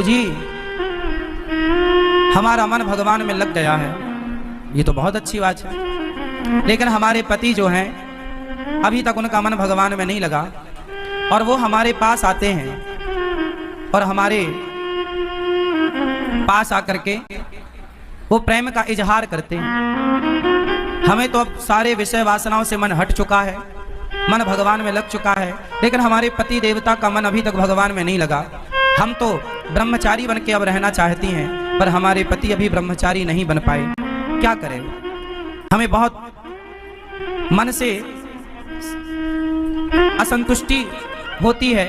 तो जी हमारा मन भगवान में लग गया है, ये तो बहुत अच्छी बात है। लेकिन हमारे पति जो हैं अभी तक उनका मन भगवान में नहीं लगा और वो हमारे पास आते हैं और हमारे पास आकर के वो प्रेम का इजहार करते हैं। हमें तो अब सारे विषय वासनाओं से मन हट चुका है, मन भगवान में लग चुका है, लेकिन हमारे पति देवता का मन अभी तक भगवान में नहीं लगा। हम तो ब्रह्मचारी बन के अब रहना चाहती हैं, पर हमारे पति अभी ब्रह्मचारी नहीं बन पाए। क्या करें? हमें बहुत मन से असंतुष्टि होती है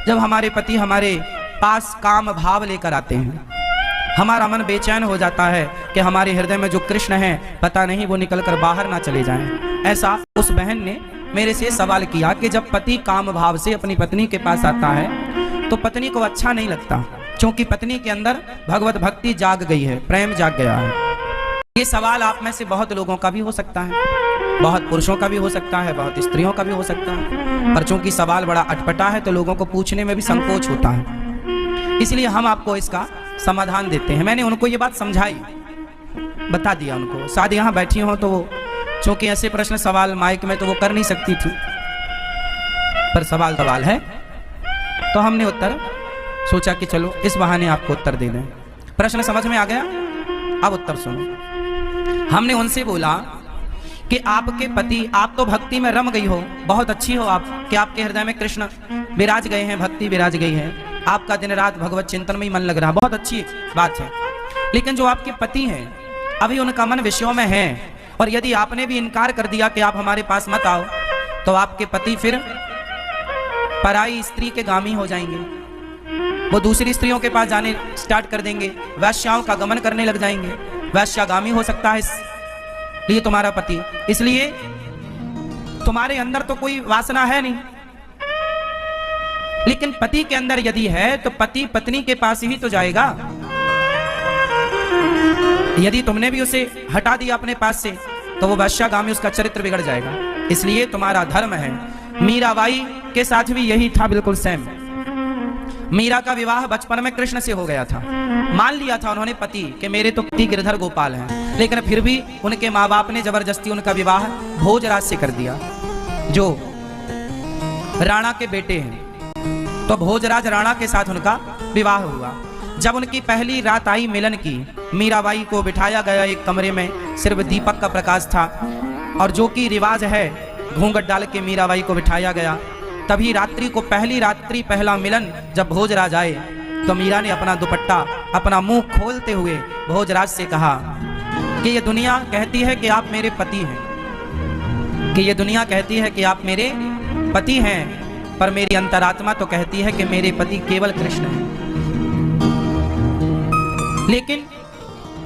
जब हमारे पति हमारे पास काम भाव लेकर आते हैं। हमारा मन बेचैन हो जाता है कि हमारे हृदय में जो कृष्ण है पता नहीं वो निकलकर बाहर ना चले जाएं। ऐसा उस बहन ने मेरे से सवाल किया कि जब पति काम भाव से अपनी पत्नी के पास आता है तो पत्नी को अच्छा नहीं लगता, क्योंकि पत्नी के अंदर भगवत भक्ति जाग गई है, प्रेम जाग गया है। ये सवाल आप में से बहुत लोगों का भी हो सकता है, बहुत पुरुषों का भी हो सकता है, बहुत स्त्रियों का भी हो सकता है, पर चूंकि सवाल बड़ा अटपटा है तो लोगों को पूछने में भी संकोच होता है, इसलिए हम आपको इसका समाधान देते हैं। मैंने उनको ये बात समझाई, बता दिया उनको। शायद यहाँ बैठी हो तो वो चूंकि ऐसे प्रश्न सवाल माइक में तो वो कर नहीं सकती थी, पर सवाल है तो हमने उत्तर सोचा कि चलो इस बहाने आपको उत्तर दे दें। प्रश्न समझ में आ गया? अब उत्तर सुनो। हमने उनसे बोला कि आपके पति, आप तो भक्ति में रम गई हो, बहुत अच्छी हो आप, कि आपके हृदय में कृष्ण विराज गए हैं, भक्ति विराज गई है, आपका दिन रात भगवत चिंतन में ही मन लग रहा, बहुत अच्छी बात है। लेकिन जो आपके पति हैं अभी उनका मन विषयों में है, और यदि आपने भी इनकार कर दिया कि आप हमारे पास मत आओ तो आपके पति फिर पराई स्त्री के गामी हो जाएंगे, वो दूसरी स्त्रियों के पास जाने स्टार्ट कर देंगे, वैश्याओं का गमन करने लग जाएंगे, वैश्यागामी हो सकता है इसलिए तुम्हारा पति। इसलिए तुम्हारे अंदर तो कोई वासना है नहीं, लेकिन पति के अंदर यदि है तो पति पत्नी के पास ही तो जाएगा। यदि तुमने भी उसे हटा दिया अपने पास से तो वो वैश्यागामी, उसका चरित्र बिगड़ जाएगा। इसलिए तुम्हारा धर्म है। मीराबाई के साथ भी यही था, बिल्कुल सेम। मीरा का विवाह बचपन में कृष्ण से हो गया था, मान लिया था उन्होंने पति कि मेरे तो पति गिरधर गोपाल हैं, लेकिन फिर भी उनके माँ बाप ने जबरदस्ती उनका विवाह भोजराज से कर दिया, जो राणा के बेटे हैं। तो भोजराज राणा के साथ उनका विवाह हुआ। जब उनकी पहली रात आई मिलन की, मीराबाई को बिठाया गया एक कमरे में, सिर्फ दीपक का प्रकाश था, और जो कि रिवाज है घूंघट डाल के मीराबाई को बिठाया गया। तभी रात्रि को, पहली रात्रि पहला मिलन जब भोजराज आए तो मीरा ने अपना दुपट्टा, अपना मुंह खोलते हुए भोजराज से कहा कि ये दुनिया कहती है कि आप मेरे पति हैं, कि ये दुनिया कहती है कि आप मेरे पति हैं, पर मेरी अंतरात्मा तो कहती है कि मेरे पति केवल कृष्ण हैं। लेकिन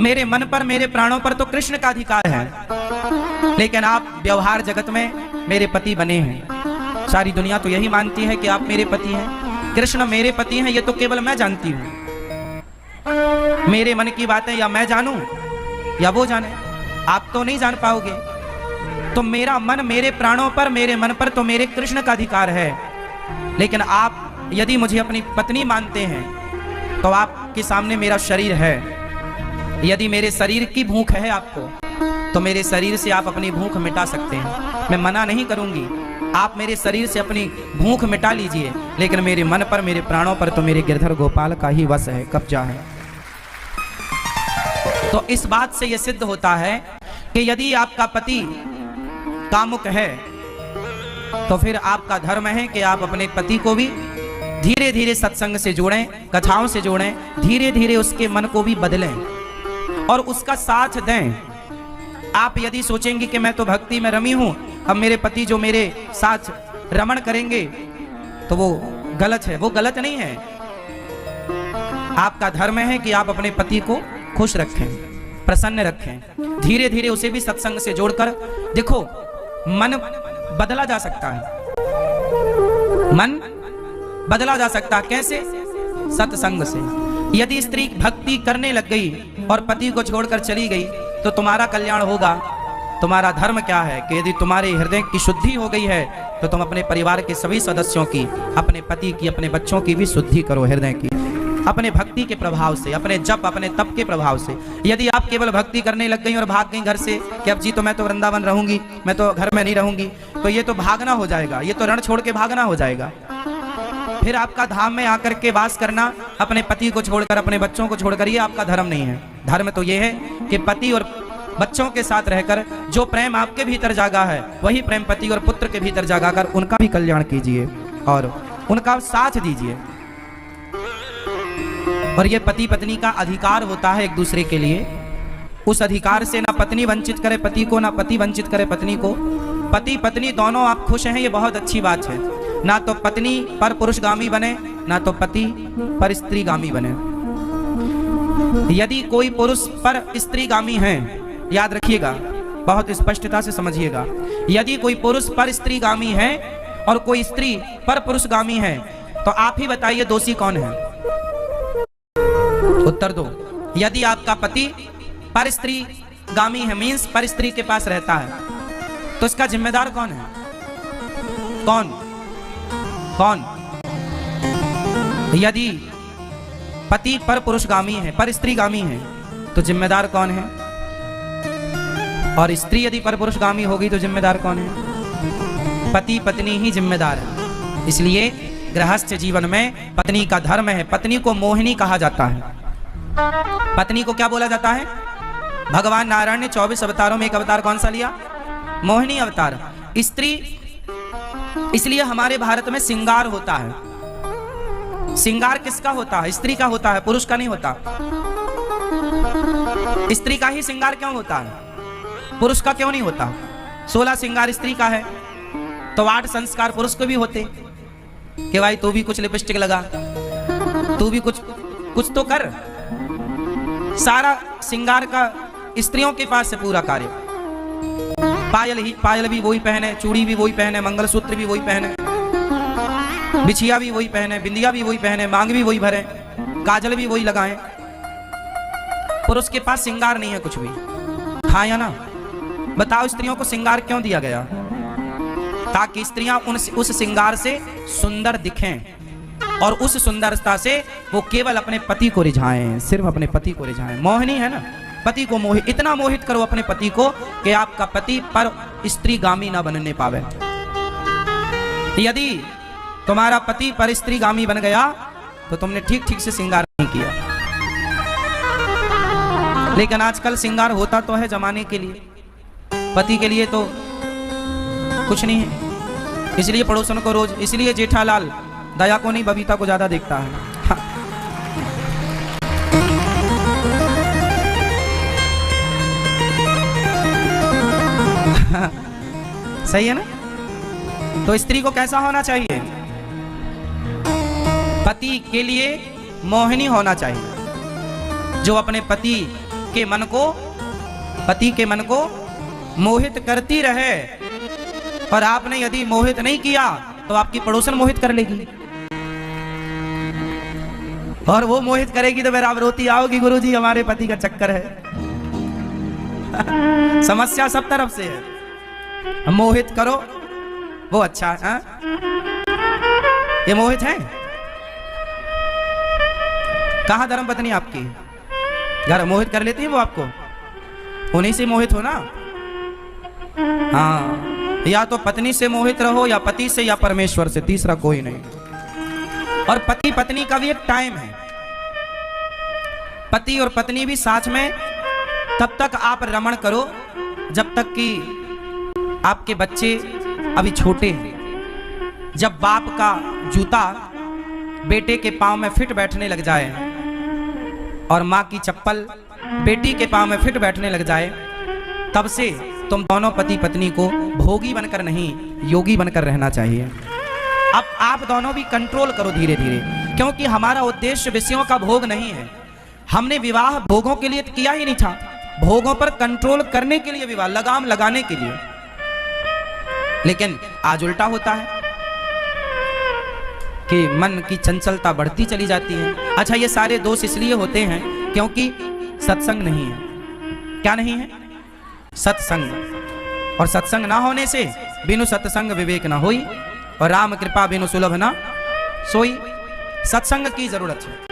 मेरे मन पर, मेरे प्राणों पर तो कृष्ण का अधिकार है, लेकिन आप व्यवहार जगत में मेरे पति बने हैं। सारी दुनिया तो यही मानती है कि आप मेरे पति हैं, कृष्ण मेरे पति हैं, ये तो केवल मैं जानती हूं। मेरे मन की बातें या मैं जानूं या वो जाने, आप तो नहीं जान पाओगे। तो मेरा मन, मेरे प्राणों पर, मेरे मन पर तो मेरे कृष्ण का अधिकार है, लेकिन आप यदि मुझे अपनी पत्नी मानते हैं तो आपके सामने मेरा शरीर है। यदि मेरे शरीर की भूख है आपको तो मेरे शरीर से आप अपनी भूख मिटा सकते हैं, मैं मना नहीं करूंगी। आप मेरे शरीर से अपनी भूख मिटा लीजिए, लेकिन मेरे मन पर, मेरे प्राणों पर तो मेरे गिरधर गोपाल का ही वश है, कब्जा है। तो इस बात से यह सिद्ध होता है कि यदि आपका पति कामुक है तो फिर आपका धर्म है कि आप अपने पति को भी धीरे धीरे सत्संग से जोड़ें, कथाओं से जोड़ें, धीरे धीरे उसके मन को भी बदलें और उसका साथ दें। आप यदि सोचेंगे कि मैं तो भक्ति में रमी हूं, अब मेरे पति जो मेरे साथ रमण करेंगे, तो वो गलत है। वो गलत नहीं है, आपका धर्म है कि आप अपने पति को खुश रखें, प्रसन्न रखें। धीरे धीरे उसे भी सत्संग से जोड़कर देखो, मन बदला जा सकता है, मन बदला जा सकता है। कैसे? सत्संग से। यदि स्त्री भक्ति करने लग गई और पति को छोड़कर चली गई तो तुम्हारा कल्याण होगा। तुम्हारा धर्म क्या है कि यदि तुम्हारे हृदय की शुद्धि हो गई है तो तुम अपने परिवार के सभी सदस्यों की, अपने पति की, अपने बच्चों की भी शुद्धि करो हृदय की। अपने भक्ति के प्रभाव से, अपने जप अपने तप के प्रभाव से। यदि आप केवल भक्ति करने लग गई और भाग गई घर से कि अब जी तो मैं तो वृंदावन रहूंगी, मैं तो घर में नहीं रहूंगी, तो ये तो भागना हो जाएगा, ये तो रण छोड़ के भागना हो जाएगा। फिर आपका धाम में आकर के वास करना, अपने पति को छोड़कर, अपने बच्चों को छोड़कर, ये आपका धर्म नहीं है। धर्म तो ये है कि पति और बच्चों के साथ रहकर जो प्रेम आपके भीतर जागा है, वही प्रेम पति और पुत्र के भीतर जागा कर उनका भी कल्याण कीजिए और उनका साथ दीजिए। और ये पति पत्नी का अधिकार होता है एक दूसरे के लिए। उस अधिकार से ना पत्नी वंचित करे पति को, ना पति वंचित करे पत्नी को। पति पत्नी दोनों आप खुश हैं, ये बहुत अच्छी बात है। ना तो पत्नी पर पुरुषगामी बने, ना तो पति पर स्त्रीगामी बने। यदि कोई पुरुष पर स्त्रीगामी है, याद रखिएगा, बहुत स्पष्टता से समझिएगा, यदि कोई पुरुष पर स्त्रीगामी है और कोई स्त्री पर पुरुषगामी है, तो आप ही बताइए दोषी कौन है? उत्तर दो। यदि आपका पति पर स्त्रीगामी है, मीन्स पर स्त्री के पास रहता है, तो इसका जिम्मेदार कौन है? कौन कौन? यदि पति पर पुरुषगामी है, पर स्त्रीगामी है, तो जिम्मेदार कौन है? और स्त्री यदि पर पुरुषगामी होगी तो जिम्मेदार कौन है? पति पत्नी ही जिम्मेदार है। इसलिए गृहस्थ जीवन में पत्नी का धर्म है। पत्नी को मोहिनी कहा जाता है। पत्नी को क्या बोला जाता है? भगवान नारायण ने 24 अवतारों में एक अवतार कौन सा लिया? मोहिनी अवतार। स्त्री, इसलिए हमारे भारत में श्रृंगार होता है। श्रृंगार किसका होता है? स्त्री का होता है, पुरुष का नहीं होता। स्त्री का ही श्रृंगार क्यों होता है? पुरुष का क्यों नहीं होता? 16 श्रृंगार स्त्री का है, तो 8 संस्कार पुरुष को भी होते कि भाई तू भी कुछ लिपस्टिक लगा, तू भी कुछ तो कर। सारा श्रृंगार का स्त्रियों के पास से पूरा कार्य। पायल भी वही पहने, चूड़ी भी वही पहने, मंगलसूत्र भी वही पहने, बिछिया भी वही पहने, बिंदिया भी वही पहने, मांग भी वही भरे, काजल भी वही लगाएं। पुरुष के पास श्रृंगार नहीं है कुछ भी। हाँ या ना? बताओ, स्त्रियों को श्रृंगार क्यों दिया गया? ताकि स्त्रियां उस श्रृंगार से सुंदर दिखें और उस सुंदरता से वो केवल अपने पति को रिझाएं, सिर्फ अपने पति को रिझाएं। मोहिनी है ना, पति को मोहित, इतना मोहित करो अपने पति को कि आपका पति पर स्त्रीगामी ना बनने पावे। यदि तुम्हारा पति पर स्त्रीगामी बन गया तो तुमने ठीक से श्रृंगार नहीं किया। लेकिन आजकल श्रृंगार होता तो है जमाने के लिए, पति के लिए तो कुछ नहीं है। इसलिए पड़ोसन को रोज, इसलिए जेठालाल दया को नहीं बबीता को ज्यादा देखता है। सही है ना? तो स्त्री को कैसा होना चाहिए? पति के लिए मोहिनी होना चाहिए, जो अपने पति के मन को मोहित करती रहे। और आपने यदि मोहित नहीं किया तो आपकी पड़ोसन मोहित कर लेगी, और वो मोहित करेगी तो फिर आप रोती आओगी, गुरुजी हमारे पति का चक्कर है। समस्या सब तरफ से है। मोहित करो वो अच्छा है। ये मोहित है? कहां धर्म पत्नी आपकी? घर मोहित कर लेती है वो आपको? उन्हीं से मोहित हो ना? हाँ, या तो पत्नी से मोहित रहो, या पति से, या परमेश्वर से, तीसरा कोई नहीं। और पति पत्नी का भी एक टाइम है। पति और पत्नी भी साथ में तब तक आप रमण करो जब तक कि आपके बच्चे अभी छोटे हैं। जब बाप का जूता बेटे के पांव में फिट बैठने लग जाए और माँ की चप्पल बेटी के पांव में फिट बैठने लग जाए, तब से तुम दोनों पति पत्नी को भोगी बनकर नहीं, योगी बनकर रहना चाहिए। अब आप दोनों भी कंट्रोल करो धीरे धीरे, क्योंकि हमारा उद्देश्य विषयों का भोग नहीं है। हमने विवाह भोगों के लिए किया ही नहीं था, भोगों पर कंट्रोल करने के लिए विवाह, लगाम लगाने के लिए। लेकिन आज उल्टा होता है कि मन की चंचलता बढ़ती चली जाती है। अच्छा, ये सारे दोष इसलिए होते हैं क्योंकि सत्संग नहीं है। क्या नहीं है? सत्संग। और सत्संग ना होने से बिनु सत्संग विवेक ना होई, और राम कृपा बिनु सुलभ ना सोई। सत्संग की जरूरत है।